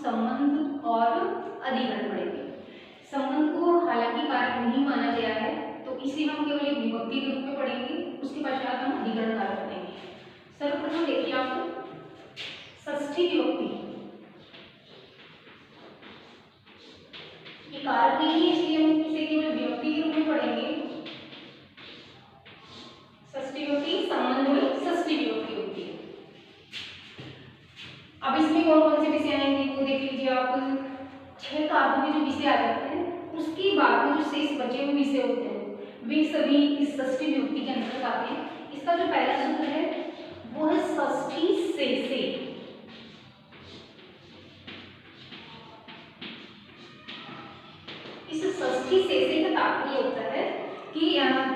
संबंध और अधिकरण पढ़ेंगे। संबंध को हालांकि कारक नहीं माना गया है तो इसे हम केवल एक विभक्ति के रूप में पढ़ेंगे, उसके पश्चात हम अधिकरण कारक पढ़ेंगे। सर्वप्रथम देखिए आप षष्ठी विभक्ति, ये कारक नहीं है इसलिए हम इसे केवल विभक्ति के रूप में पढ़ेंगे। षष्ठी विभक्ति संबंध में षष्ठी विभक्ति होती है। अब इसमें कौन कौन से विषय आएंगे वो देख लीजिए आप। 6 कारकों में जो विषय आ जाते हैं उसके बाद में जो शेष बचे हुए विषय होते हैं वे सभी इस षष्ठी विभक्ति के अंतर्गत आते हैं। इसका जो पहला सूत्र है वो है षष्ठी शेषे। इस षष्ठी शेषे का तात्पर्य होता है कि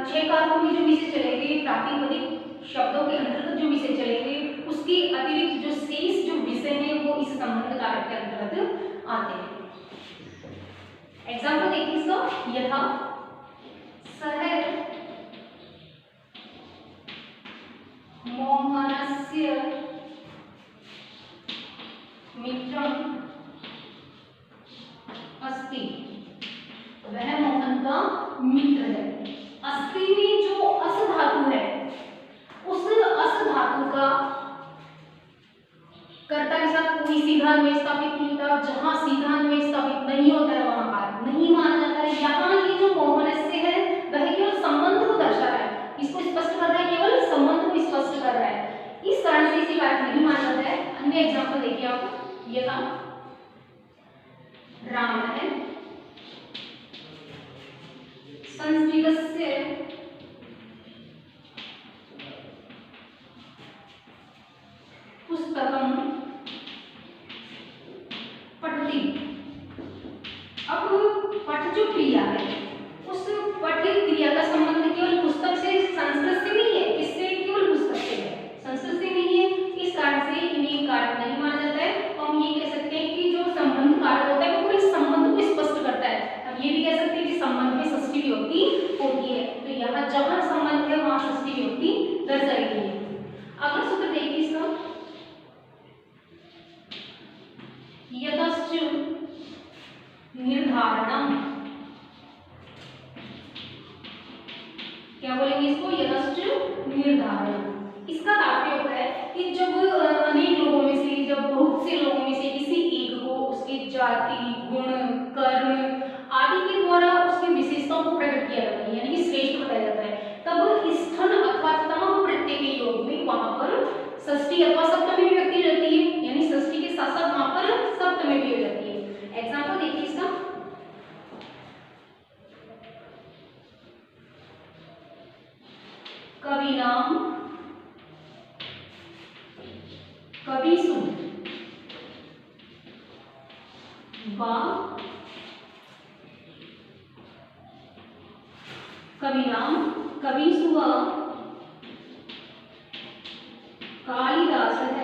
6 कारकों में जो विषय चलेंगे, प्रातिपदिक शब्दों के अंतर्गत जो विषय चलेंगे उसके अतिरिक्त जो शेष जो विषय हैं वो इस संबंध कारक के अंतर्गत आते हैं। एग्जाम्पल देखिए इसका, यथा सह मोहनस्य मित्रम अस्ति, वह मोहन का मित्र है। अस्ति में जो अस धातु है उस अस धातु का कर्ता के साथ कोई सीधा अन्वय स्थापित नहीं होता। जहां सीधा अन्वय स्थापित नहीं होता है वहां कारक नहीं माना जाता है। यहाँ ये जो मोहनस्य है वह केवल संबंध को दर्शा रहा है, इसको स्पष्ट कर रहा है, केवल संबंध को स्पष्ट कर रहा है, इस कारण से इसे कारक नहीं माना जाता है। अन्य एग्जांपल देखिए आप, ये था राम है संस्कृतस्य पुस्तकम पठति। अब पठ जो क्रिया है उस पठित क्रिया का संबंध केवल पुस्तक से, संस्कृत से नहीं है, किससे, केवल पुस्तक से है, संस्कृत से नहीं है। इस कारण से इन्हें कारक नहीं माना जाता है। तो हम ये कह सकते हैं कि जो संबंध कारक होता है वो केवल संबंध को स्पष्ट करता है। अब ये भी कह सकते हैं कि संबंध में षष्ठी विभक्ति होती है, तो यहाँ जहां संबंध है वहां षष्ठी विभक्ति दर्शाई गई है। अगला सूत्र देखिए इसका, यतश्च निर्धारणम। क्या बोलेंगे इसको, यतश्च निर्धारणम। इसका तात्पर्य होता है कि जब अनेक लोगों में से, जब बहुत से लोगों में से किसी एक को उसकी जाति, गुण, कर्म आदि के द्वारा उसकी विशेषताओं को प्रकट किया जाता है, यानी कि श्रेष्ठ बताया जाता है, तब स्थन अथवा तम प्रत्यय के योग में वहां पर षष्ठी अथवा सप्तमी विभक्ति रहती है, यानी षष्ठी के साथ साथ वहां पर सप्तमी भी हो जाती है। एग्जांपल देखिए इसका, कविनाम कविषु वा कविनाम कविषु वा कालिदासः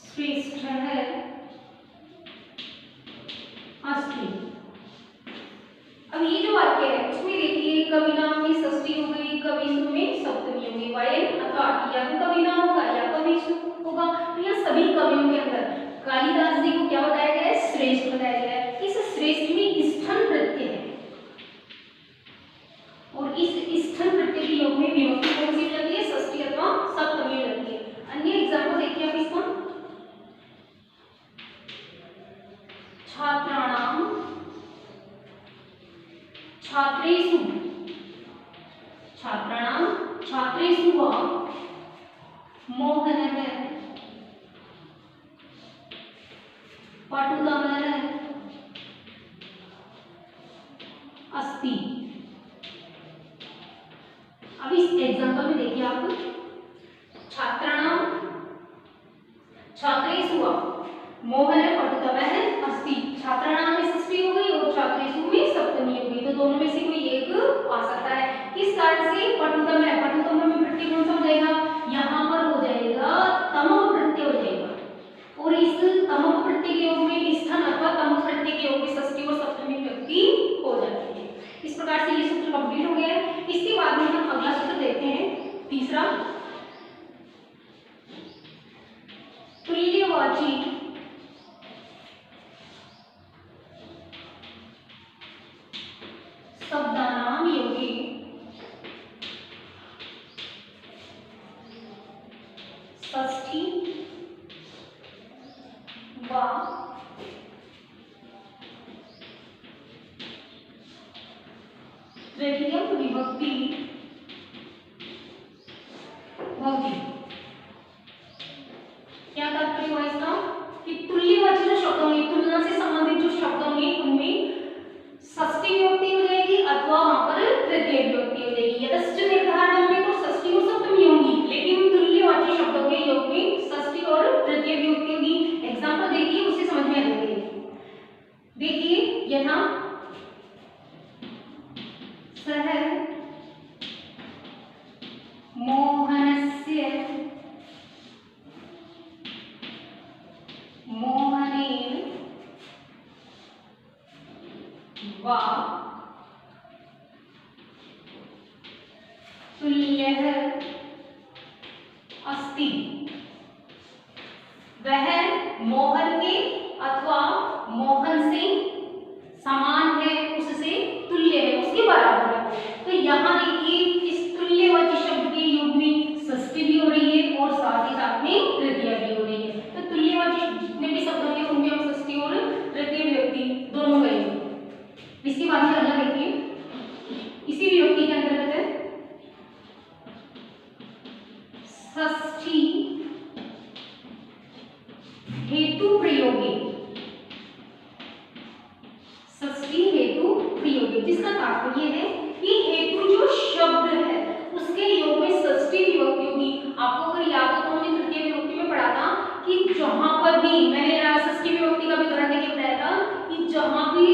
श्रेष्ठः अस्ति। अब ये जो वाक्य है उसमें देखिए कविनाम में षष्ठी हो गई, कविषु में सप्तमी हो गई, वयन अथवा या तो कविनाम होगा या कविषु होगा। तो यह सभी कवियों के अंदर कालिदास जी को क्या बताया गया है, श्रेष्ठ बताया गया है। इस श्रेष्ठ में स्थन प्रत्यय है और इस स्थन प्रत्यय के योग में विभक्ति कौन सी लगती है, षष्ठी अथवा सप्तमी लगती है। अन्य एग्जांपल देखिए आप इसका, छात्राणाम छात्रेषु, छात्राणाम छात्रेषु वा मोहनः पठुतमः अस्ति। अब इस एग्जांपल में देखिए आप, छात्राणाम छात्रेषु वा मोहनः पठुतमः अस्ति। छात्राणाम में षष्ठी हो गई और छात्रेषु में सप्तमी हो गई, तो दोनों में से कोई एक आ सकता है। किस कारण से, पठुतमः, पठुतमः में प्रत्यय कौन सा हो जाएगा, यहाँ पर हो जाएगा तमः प्रत्यय हो जाएगा, और इस तमः प्रत्यय के योग में स्थन अथवा तमः प्रत्यय के योग में षष्ठी और सप्तमी विभक्ति हो जाती है। इस प्रकार से ये सूत्र कंप्लीट हो गया है। इसके बाद में हम अगला सूत्र देखते हैं, तीसरा, तुल्यवाची शब्दानां योगे षष्ठी व तृतीय विभक्ति भवति। क्या तात्पर्य हुआ इसका कि तुल्यवाची जो शब्द होंगे, तुलना से संबंधित जो शब्द होंगे उनमें षष्ठी विभक्ति हो जाएगी अथवा वहां पर तृतीय विभक्ति हो जाएगी। यदश्च निर्धारण में तो षष्ठी और सप्तमी होंगी, लेकिन तुल्यवाची शब्दों के योग में षष्ठी और तृतीय विभक्ति होगी। एग्जांपल देखिए, उससे समझ में आ जाएगी। देखिए यथा सह मोहनस्य मोहनेन वा तुल्यः अस्ति। वह मोहन के अथवा मोहन से समान है, उससे तुल्य है, उसके बराबर है। तो यहाँ देखिए इस तुल्यवाची शब्द के योग में षष्ठी भी हो रही है और साथ ही साथ में तृतीया भी हो रही है। तो तुल्यवाची जितने भी शब्द होंगे उनमें हम षष्ठी और तृतीय विभक्ति दोनों करेंगे। इसके बाद में अगला देखिए, इसी विभक्ति के अंतर्गत है षष्ठी हेतु प्रयोगे। षष्ठी हेतु प्रयोगे जिसका तात्पर्य है कि हेतु जो शब्द है उसके योग में षष्ठी विभक्ति होगी। आपको अगर याद हो तो हमने तृतीय विभक्ति में पढ़ा था कि जहां पर भी मैंने षष्ठी विभक्ति का भी उदाहरण देके बताया था कि जहां भी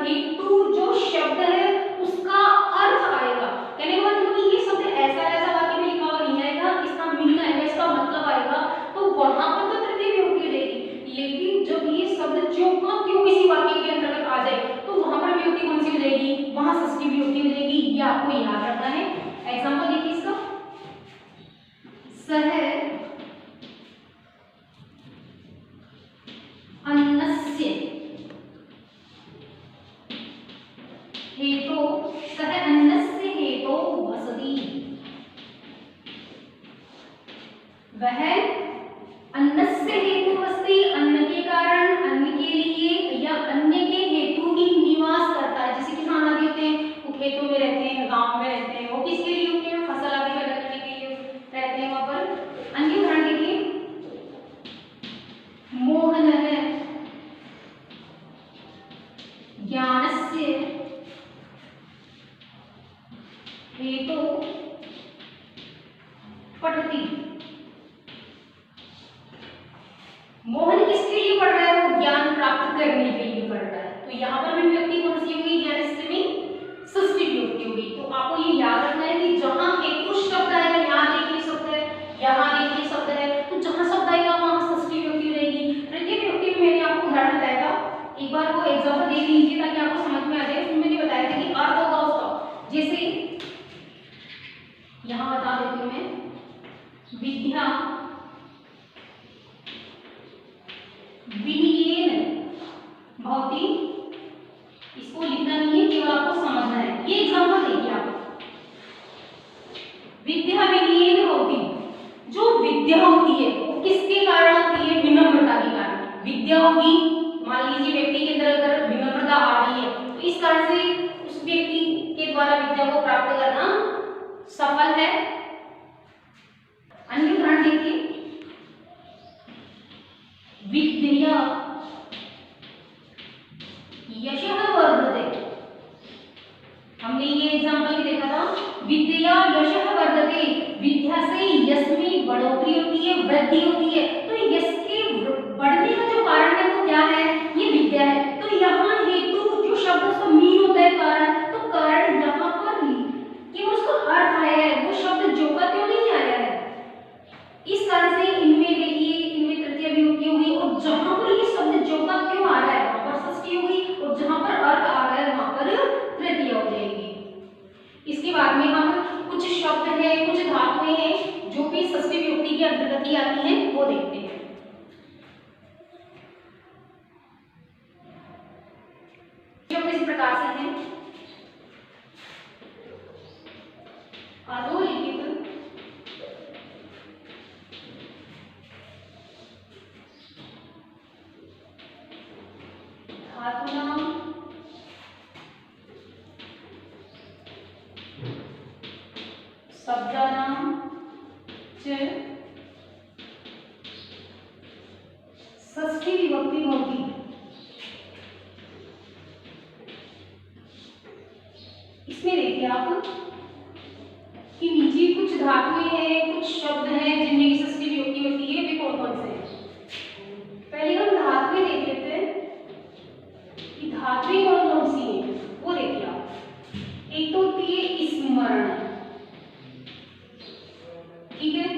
हेतु जो शब्द है उसका अर्थ आएगा, कहने का मतलब कि ये शब्द ऐसा ऐसा वाक्य में लिखा हुआ नहीं आएगा, इसका मीनिंग आएगा, इसका मतलब आएगा, तो वहां पर तो तृतीय विभक्ति हो जाएगी। लेकिन जब ये शब्द जो का क्यों किसी वाक्य के अंतर्गत आ जाए तो वहां पर विभक्ति कौन सी हो जाएगी, वहां षष्ठी विभक्ति हो जाएगी। ये आपको याद रखना है। एग्जांपल देखिए इसका, सह अन्नस्य हेतो सह अन्नस्य हेतो वसति। वह अन्नस्य हेतु वसति, अन्न के कारण, अन्न के लिए या अन्य के हेतु ही निवास करता है। जैसे किसान आदि होते हैं वो खेतों में रहते हैं, गांव में रहते हैं, वो किसके लिए होते हैं, फसल आदि पैदा करने के लिए रहते हैं वहां पर। अन्य उदाहरण देखिए, मोहन है ज्ञानस्य हेतो पठति। मोहन किसके लिए पढ़ रहा है, वो ज्ञान प्राप्त करने के लिए पढ़ रहा है। तो यहाँ पर भी व्यक्ति कौन सी होगी, ज्ञानस्य में षष्ठी विभक्ति होगी। तो आपको ये याद रखना है कि जहां हेतु शब्द आएगा, यहाँ देखिए शब्द है, यहाँ देखिए शब्द है, तो जहां शब्द आएगा वहां षष्ठी विभक्ति रहेगी। तृतीय विभक्ति में मैंने आपको उदाहरण बताया था, एक बार वो एग्जांपल देख लीजिए ताकि आपको समझ में आ जाए। उसमें मैंने बताया था कि अर्थ होगा उसका, जैसे यहाँ बता देती हूँ मैं, विद्या विनयेन भवति। इसको लिखना नहीं है, केवल आपको समझना है। ये एग्जांपल देखिए आप, विद्या विनयेन भवति। जो विद्या होती है वो किसके कारण होती है, विनम्रता के कारण विद्या होगी। मान लीजिए व्यक्ति के अंदर अगर विनम्रता आ रही है तो इस कारण से उस व्यक्ति के द्वारा विद्या को प्राप्त करना सफल है। अन्य उदाहरण देखिए, विद्या यशः वर्धते। हमने ये एग्जांपल भी देखा था, विद्या यशः वर्धते, विद्या से यश में बढ़ोतरी होती है, वृद्धि होती है। तो यश के बढ़ने का जो कारण है वो क्या है, ये विद्या है। तो यहाँ हेतु जो शब्द उसका मीन होता है कारण, तो कारण यहाँ पर केवल उसका अर्थ आया है, वो शब्द जो का क्यों नहीं आया है। इस कारण से इनमें देखिए, इनमें तृतीय विभक्ति होगी और जहां पर ये शब्द जो का क्यों आ रहा है वहां पर षष्ठी होगी और जहां पर अर्थ आ रहा है वहां पर तृतीय हो जाएगी। इसके बाद में हम कुछ शब्द है, कुछ धातुएं हैं जो कि षष्ठी विभक्ति के अंतर्गत ही आती हैं, वो देखते हैं। धातूनां शब्दानां च षष्ठी विभक्ति भवति। इसमें देखिए आप कि नीचे कुछ धातुएं हैं, कुछ शब्द हैं जिनमें की षष्ठी विभक्ति होती है। वे कौन कौन से हैं? पहले हम धातुएं देख लेते हैं कि धातुएं कौन कौन सी हैं, वो देखिए आप। एक तो होती है स्मरण, ठीक है,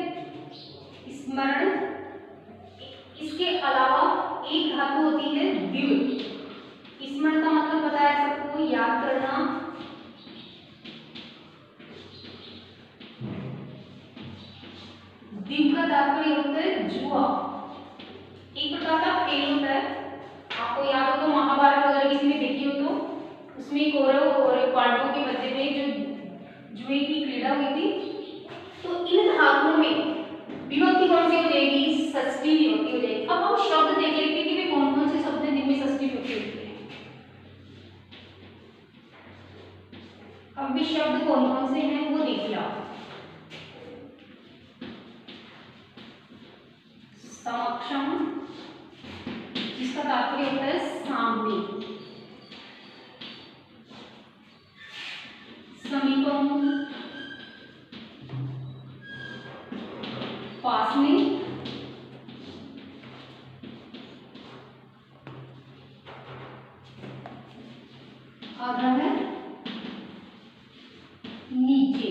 स्मरण। इसके अलावा एक धातु होती है द्युत। स्मरण का मतलब पता है सबको, याद करना। द्युत का तात्पर्य होता है जुआ, एक प्रकार का खेल होता है। आपको याद हो तो महाभारत वगैरह किसी ने देखी हो तो उसमें कौरव और पांडवों के मध्य में जो जुए की क्रीड़ा हुई थी। तो इन धातुओं में विभक्ति कौन सी हो जाएगी? षष्ठी विभक्ति हो जाएगी। अब हम शब्द देख लेते हैं कि वे कौन कौन से शब्द हैं जिनमें षष्ठी विभक्ति होती है। अब वे शब्द कौन कौन से हैं वो देखिए आप। समक्षम, जिसका तात्पर्य होता है सामने। समीपम, पास में। आधा है नीचे,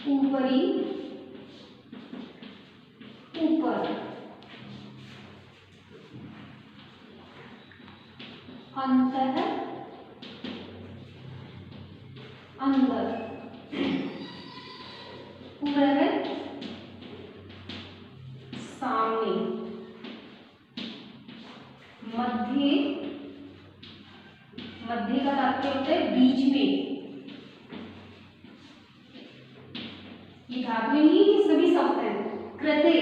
ऊपरी, ऊपर, अंतर, अंदर, पूरा है सामने, मध्य, मध्य का तात्पर्य होता है बीच में। ये धातु नहीं, ये सभी शब्द हैं। कृते,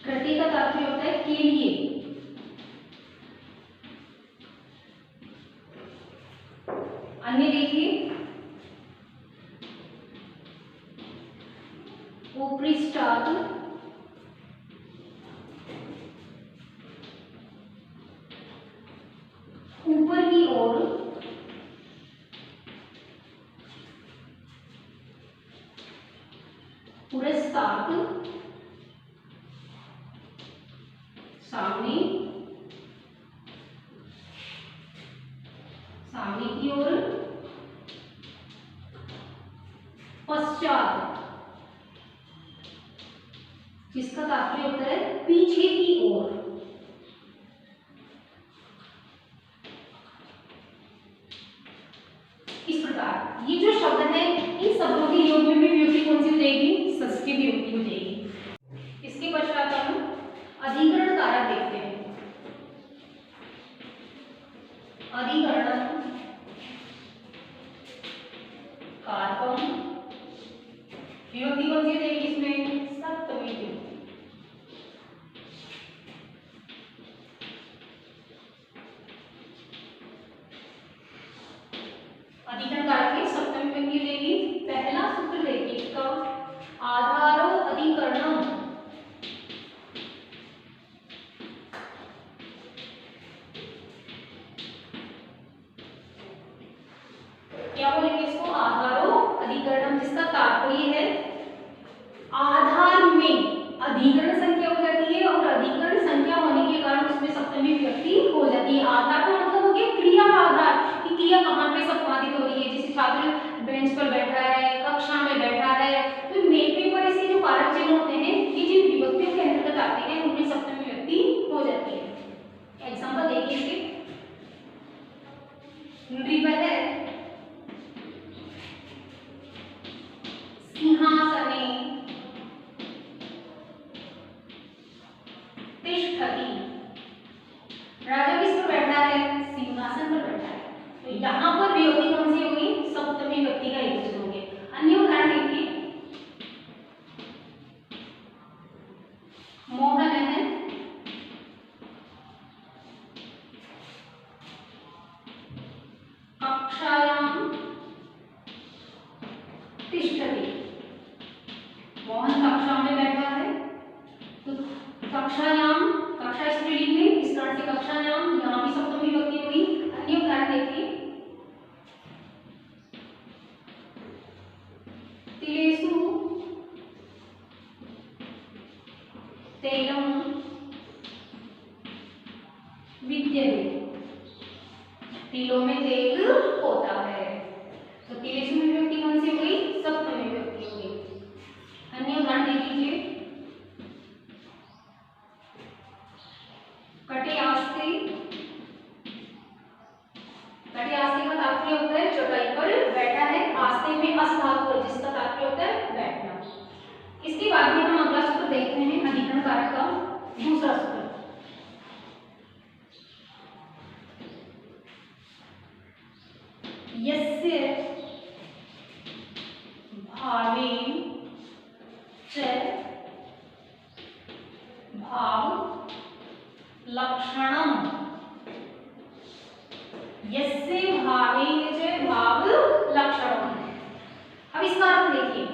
कृते का तात्पर्य होता है के लिए। अन्य देखिए, उपरिष्टात्, ऊपर की ओर, पुरस्तात्, सामने, सामने की ओर, पश्चात, जिसका तात्पर्य होता है पीछे की ओर। इस प्रकार ये जो शब्द है, इन शब्दों के योग में भी विभक्ति कौन सी हो जाएगी? षष्ठी विभक्ति हो जाएगी। इसके पश्चात हम अधिकरण कारक देखते हैं। अधिकरण कारकम, विभक्ति कौन सी हो जाएगी इसमें? सप्तमी विभक्ति। अधिकरण कारक की सप्तमी विभक्ति हो जाएगी। पहला सूत्र देखिए इसका, आधारो अधिकरणम। क्या बोलेंगे इसको? आधारो अधिकरणम, जिसका तात्पर्य है आधार में अधिकरण संख्या हो जाती है और अधिकरण संख्या होने के कारण उसमें सप्तमी विभक्ति हो जाती है। आधार का मतलब हो गया क्रिया का आधार, कि क्रिया कहाँ पे संपादित हो रही है। जैसे छात्र बेंच पर बैठा है, कक्षा में बैठा है, तो नेटवे पर ऐसे जो कारक चिन्ह होते हैं ये जिन विभक्तियों के अंतर्गत आते हैं उनमें सप्तमी विभक्ति हो जाती है। एग्जाम्पल देखिए इसके, नृपः, सिंहासने, तैलम विद्यते, तिलों में तेल होता है। तो तिलेषु में विभक्ति कौन सी हो गई? सप्तमी विभक्ति हो गई। अन्य उदाहरण देख लीजिए। कटे आस्ते, कटे आस्ते का तात्पर्य होता है चटाई पर बैठा है। आस्ते में अस धातु है जिसका तात्पर्य होता है बैठना। इसके बाद में हम अगला सूत्र देखते हैं अधिकरण कारक का दूसरा सूत्र। यस्य भावेन च भाव लक्षणम, यस्य भावेन च भाव लक्षणम। अब इसका अर्थ देखिए,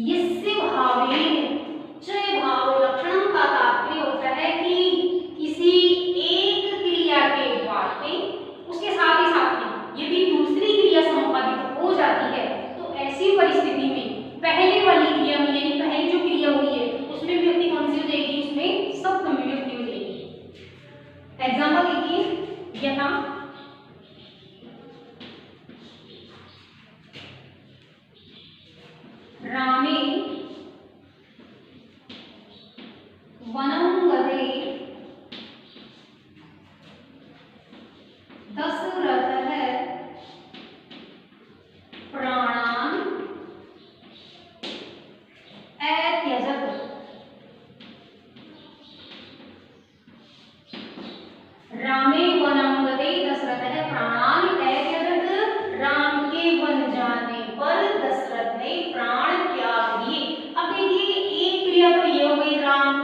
यस्य भावेन च भाव लक्षणम का तात्पर्य होता है कि किसी एक क्रिया के बाद में उसके साथ ही साथ में यदि दूसरी क्रिया संपादित हो जाती है तो ऐसी परिस्थिति में पहले वाली क्रिया में यानी पहली जो क्रिया हुई है उसमें विभक्ति कौन सी हो जाएगी? उसमें सप्तमी विभक्ति हो जाएगी। एग्जांपल देखिए, यथा रामे वनं गते दशरथः प्राणान् अत्यजत्। रामे वनं गते दशरथः प्राणान् अत्यजत्। राम के वन जाने पर दशरथ ने प्राण त्याग दिए। अब देखिए, एक क्रिया तो ये हो गई राम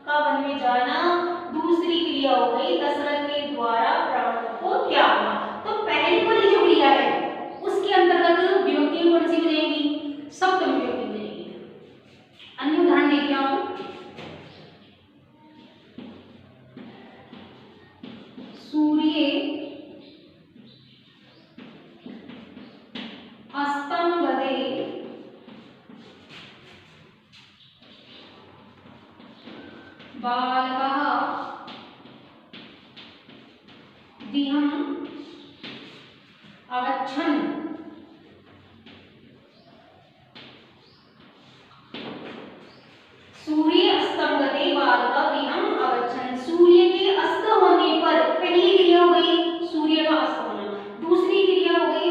का वन में जाना, दूसरी क्रिया हो गई दशरथ के द्वारा प्राणों को त्यागना। तो पहली वाली जो क्रिया है उसके अंतर्गत विभक्ति कौन सी हो जाएगी? सप्तमी विभक्ति हो जाएगी। अन्य उदाहरण देखिए आप, सूर्य अस्तं गते बालकः दिहम् अगच्छन्। सूर्य अस्तं गते बालकः दिहम् अगच्छन्। सूर्य के अस्त होने पर पहली क्रिया हो गई सूर्य का अस्त होना, दूसरी क्रिया हो गई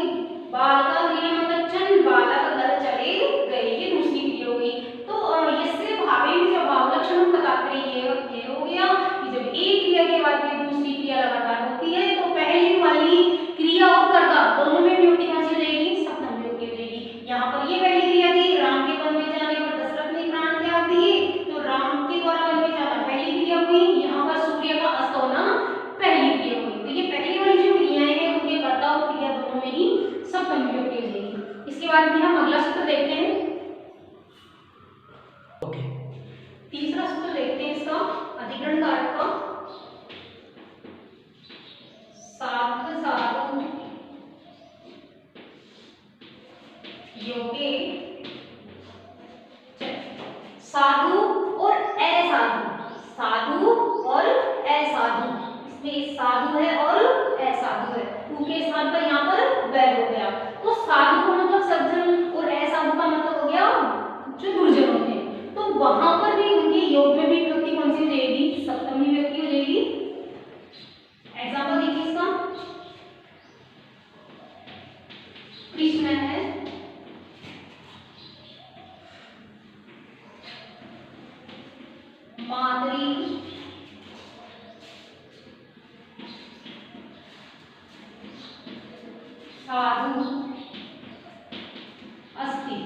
बालकः दिहम् अगच्छन्, बालक घर चले गए, ये दूसरी क्रिया हो गई। तो यस्य भावेन च भाव लक्षणम का तात्पर्य ये हो गया कि जब एक क्रिया के बाद में दूसरी क्रिया लगातार होती है तो पहली वाली क्रिया और कर्ता दोनों में विभक्ति कौन सी हो जाएगी? सप्तमी विभक्ति हो जाएगी। यहाँ पर ये पहली क्रिया थी, राम के वन में जाने पर दशरथ ने प्राण त्याग दिए, तो राम के द्वारा वन में जाना पहली क्रिया हुई। यहाँ पर सूर्य का अस्त होना पहली क्रिया हुई। तो ये पहली वाली जो क्रियाएं हैं उनके कर्ता और क्रिया दोनों में ही सप्तमी विभक्ति हो जाएगी। इसके बाद में हम अगला सूत्र देखते हैं। तीसरा सूत्र देखते हैं इसका अधिकरण कारक का। साधु साधु योगे साधु और असाधु, साधु और असाधु, इसमें साधु है और असाधु है, उनके स्थान पर यहाँ पर वैर हो गया। तो साधु का मतलब सज्जन और असाधु का मतलब हो गया जो दुर्जन होते हैं। तो वहां पर भी उनके योग में भी विभक्ति कौन सी हो जाएगी? सप्तमी विभक्ति हो जाएगी। एग्जांपल देखिए इसका, कृष्ण है मातरी साधु अस्ति।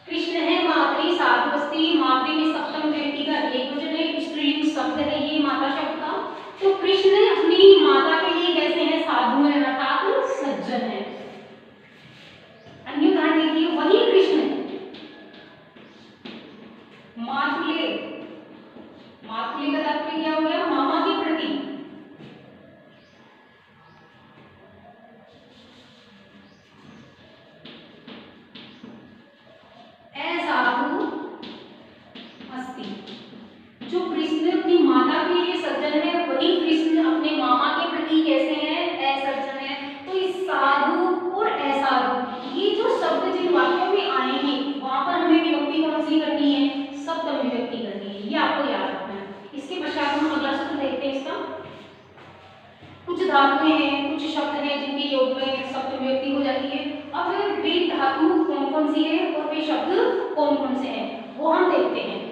कृष्ण है मातरी साधु अस्ति, मातरी में सप्तम व्यक्ति का एकवचन है, स्त्रीलिंग शब्द है ये माता शब्द का। तो कृष्ण अपनी माता के लिए कैसे हैं? साधु है अर्थात सज्जन है। अन्य उदाहरण देखिए, वही कृष्ण मातुले, मातुले का तात्पर्य क्या हो गया? मामा के प्रति। असाधु अस्ति। अस्ति। जो कृष्ण अपनी माता के लिए सज्जन है वही कृष्ण अपने मामा के प्रति कैसे हैं, असज्जन है। तो इस साधु और असाधु ये जो शब्द जिन वाक्यों में आएंगे वहां पर हमें विभक्ति कौन सी करनी है, सप्तमी विभक्ति करनी है, ये आपको याद रखना है। इसके पश्चात हम अगला सूत्र देखते हैं। इसका कुछ धातुएं हैं, कुछ शब्द हैं जिनके योग में सप्तमी विभक्ति हो जाती है। अब वे धातु कौन कौन सी है और वे शब्द कौन कौन से हैं वो हम देखते हैं।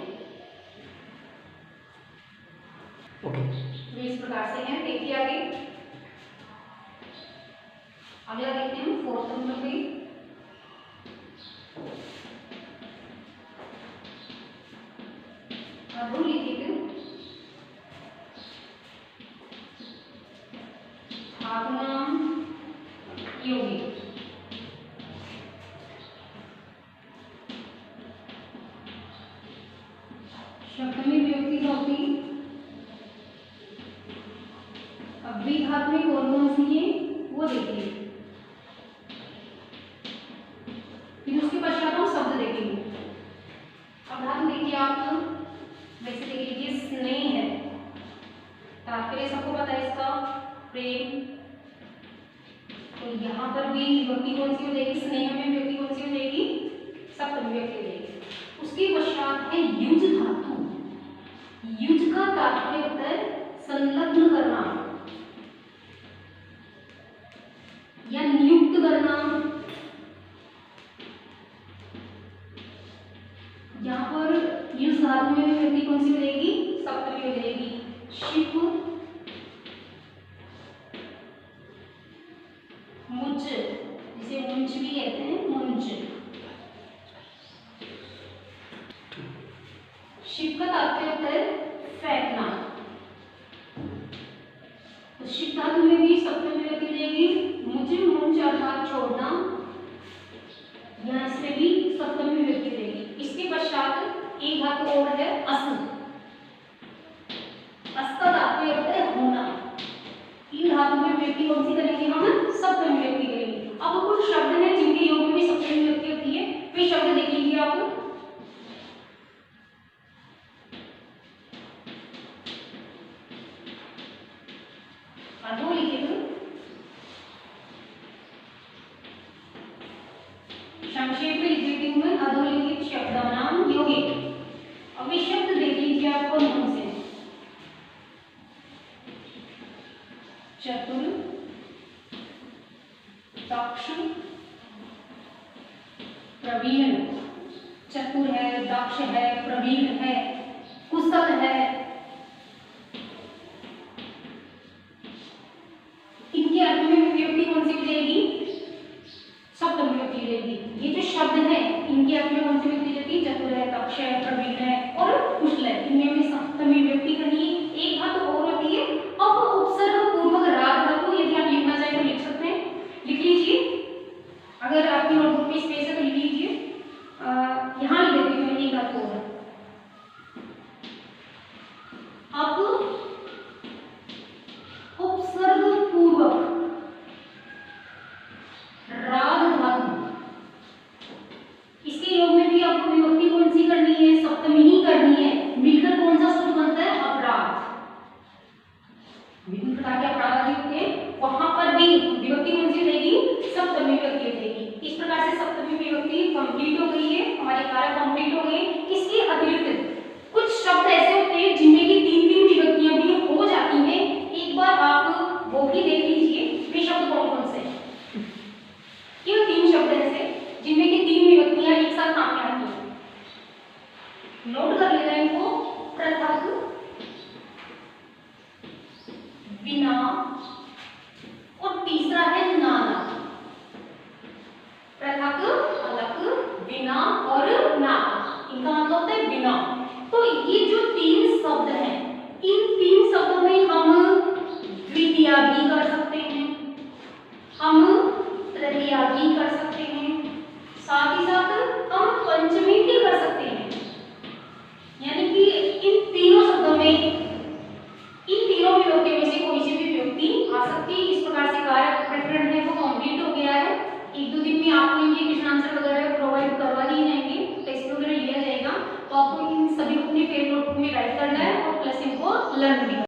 वे इस प्रकार से हैं, देखिए आगे। अगला देखते हैं फोर्थ नंबर पे। अब लिखिए धातुनाम योगी। सप्तमी विभक्ति का होती धातु में कौन कौन सी है वो देखिए, फिर उसके पश्चात हम शब्द देखेंगे। अब धातु देखिए आप, वैसे देख लीजिए स्नेह है, तात्पर्य सबको पता है इसका, प्रेम। तो यहाँ पर भी विभक्ति कौन सी हो जाएगी, स्नेह में विभक्ति कौन सी हो जाएगी, सप्तमी विभक्ति हो जाएगी। उसके पश्चात है युज धातु। युज का तात्पर्य होता है संलग्न करना या नियुक्त करना। यहाँ पर युज धातु में विभक्ति कौन सी हो जाएगी, सप्तमी हो जाएगी। शिप, मुझ, जिसे मुंच भी कहते हैं, मुंच। शिप का तात्पर्य होता है फेंकना। तो शिप धातु में भी सप्तमी विभक्ति हो जाएगी। मुझे मुंच अर्थात छोड़ना, यहाँ इसमें भी सप्तमी विभक्ति हो जाएगी। इसके पश्चात एक धातु और है अस। अस का तात्पर्य होता है होना। इन धातु में विभक्ति कौन सी करेंगे हम, सप्तमी विभक्ति करेंगे। अब कुछ शब्द हैं जिनके योग में भी सप्तमी विभक्ति होती है, वे शब्द देख लीजिए आप। अधो लिखिए संक्षेप में लिख देती हूँ मैं, अधोलिखित शब्दानाम योगे। अब ये शब्द देख लीजिए आपको कौन से, चतुर, दक्ष, प्रवीण। चतुर है, दक्ष है, प्रवीण है, कुशल है। इनके अर्थ में विभक्ति कौन सी हो जाएगी, सप्तमी विभक्ति हो जाएगी। ये जो शब्द है इनके अर्थ में कौन सी विभक्ति जाती है, चतुर है, दक्ष है, प्रवीण है और कुशल है। इनमें भी सप्तमी विभक्ति करनी है। एक धातु और होती है अब उपसर्ग पूर्वक राग धातु। यदि आप लिखना चाहें तो लिख सकते हैं, लिख लीजिए। अगर आपकी नोटबुक में स्पेस है तो लिख लीजिए। यहाँ लिख देती हूँ एक धातु और। अब उपसर्ग पूर्वक राग धातु, इसके योग में भी आपको विभक्ति कौन सी करनी है, सप्तमी ही करनी है। मिलकर कौन सा शब्द बनता है, अपराध। विभिन्न प्रकार के अपराध आदि होते हैं, वहां पर भी विभक्ति कौन सी हो जाएगी, सप्तमी विभक्ति हो जाएगी। इस प्रकार से सप्तमी विभक्ति कंप्लीट हो गई है, हमारे कार्य कंप्लीट हो गए। इसके अतिरिक्त कुछ शब्द ऐसे होते हैं जिनमें की तीन तीन विभक्तियां भी हो जाती हैं। एक बार आप वो भी देख लीजिए, वे शब्द कौन कौन से हैं। केवल तीन शब्द ऐसे जिनमें की तीन विभक्तियां एक साथ सामने आती हैं, नोट कर लेना इनको। पृथक, बिना और तीसरा है नाना। पृथक, अलग, बिना और नाना, इनका मतलब होता है बिना। तो ये जो तीन शब्द हैं, इन तीन शब्दों में हम द्वितीया भी कर सकते हैं, हम तृतीया भी कर सकते हैं, साथ ही साथ हम पंचमी भी कर सकते हैं। यानी कि इन तीनों शब्दों में, इन तीनों विभक्तियों में से कोई सी भी विभक्ति आ सकती है। इस प्रकार से कार्य प्रकरण है वो कंप्लीट हो गया है। एक दो दिन में आपको इनके क्वेश्चन आंसर वगैरह प्रोवाइड करवा दिए जाएंगे, टेस्ट वगैरह लिया जाएगा। तो आपको इन सभी को अपने लर्न भी